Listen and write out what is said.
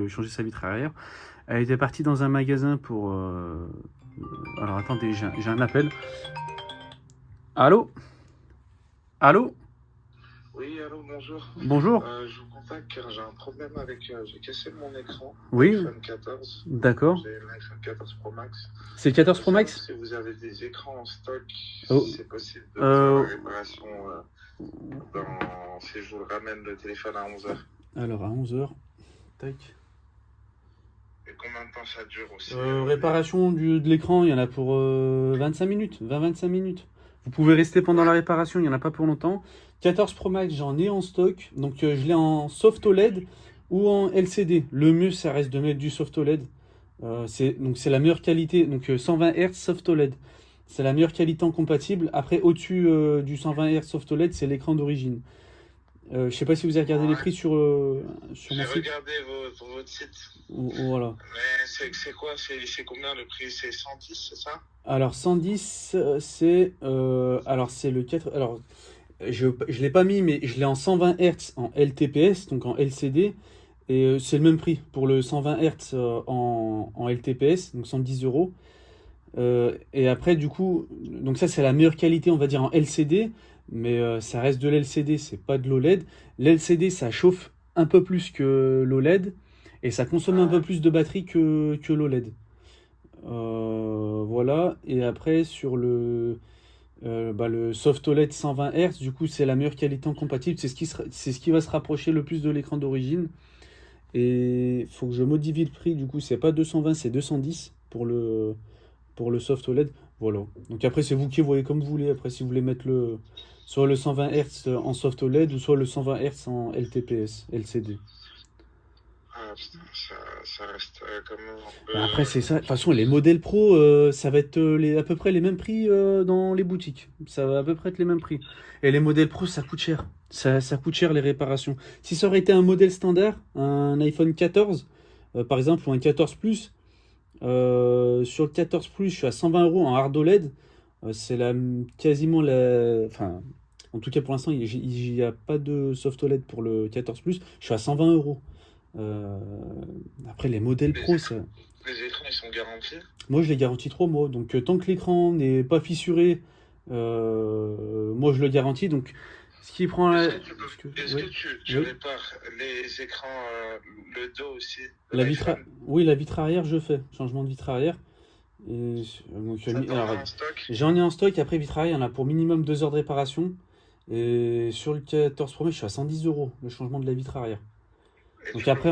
changer sa vitre arrière. Elle était partie dans un magasin pour... Alors attendez, j'ai un appel. Allô? Allô? Oui, allô, bonjour. Bonjour. Je vous contacte car j'ai un problème avec. J'ai cassé mon écran. Oui. iPhone 14. D'accord. J'ai l'iPhone 14 Pro Max. C'est le 14 Pro Max? Si vous avez des écrans en stock, Oh. si c'est possible de faire la réparation si je vous ramène le téléphone à 11h. Alors à 11h. Tac. Et combien de temps ça dure aussi Réparation de l'écran, il y en a pour 25 minutes, 20-25 minutes. Vous pouvez rester pendant la réparation, il n'y en a pas pour longtemps. 14 Pro Max, j'en ai en stock. Donc je l'ai en soft OLED ou en LCD. Le mieux, ça reste de mettre du soft OLED. C'est la meilleure qualité. Donc 120 Hz soft OLED. C'est la meilleure qualité en compatible. Après, au-dessus du 120 Hz soft OLED, c'est l'écran d'origine. Je sais pas si vous avez regardé les prix sur mon site. J'ai regardé votre site. Voilà. Mais c'est quoi? C'est combien le prix? C'est 110, c'est ça? Alors 110, c'est le 4. Alors je l'ai pas mis, mais je l'ai en 120 Hz en LTPS, donc en LCD. Et c'est le même prix pour le 120 Hz en LTPS, donc 110 euros. Et après, du coup, donc ça c'est la meilleure qualité, on va dire en LCD, mais ça reste de l'LCD, c'est pas de l'OLED. L'LCD ça chauffe un peu plus que l'OLED et ça consomme un peu plus de batterie que l'OLED. Voilà, et après sur le soft OLED 120 Hz, du coup c'est la meilleure qualité en compatible, c'est ce qui va se rapprocher le plus de l'écran d'origine. Et il faut que je modifie le prix, du coup c'est pas 220, c'est 210 pour le soft OLED. Voilà. Donc après, c'est vous qui voyez comme vous voulez. Après, si vous voulez mettre soit le 120 Hz en soft OLED ou soit le 120 Hz en LTPS, LCD. Ah putain, ça reste quand même un peu... Après, c'est ça. De toute façon, les modèles pro, ça va être à peu près les mêmes prix dans les boutiques. Ça va à peu près être les mêmes prix. Et les modèles pro, ça coûte cher. Ça coûte cher les réparations. Si ça aurait été un modèle standard, un iPhone 14, par exemple, ou un 14 Plus, sur le 14 Plus, je suis à 120 euros en hard OLED. C'est quasiment la. Enfin, en tout cas pour l'instant, il n'y a pas de soft OLED pour le 14 Plus. Je suis à 120 euros. Après, les modèles pro, ça. Les écrans, ils sont garantis? Moi, je les garantis 3 mois. Donc, tant que l'écran n'est pas fissuré, moi, je le garantis. Donc, ce qui prend. Est-ce que tu répares les écrans, le dos aussi? Oui, la vitre arrière, je fais. Changement de vitre arrière. Et donc, j'en ai en stock. Après, vitre arrière, il y en a pour minimum 2 heures de réparation. Et sur le 14 Pro, je suis à 110 euros le changement de la vitre arrière. Et donc après,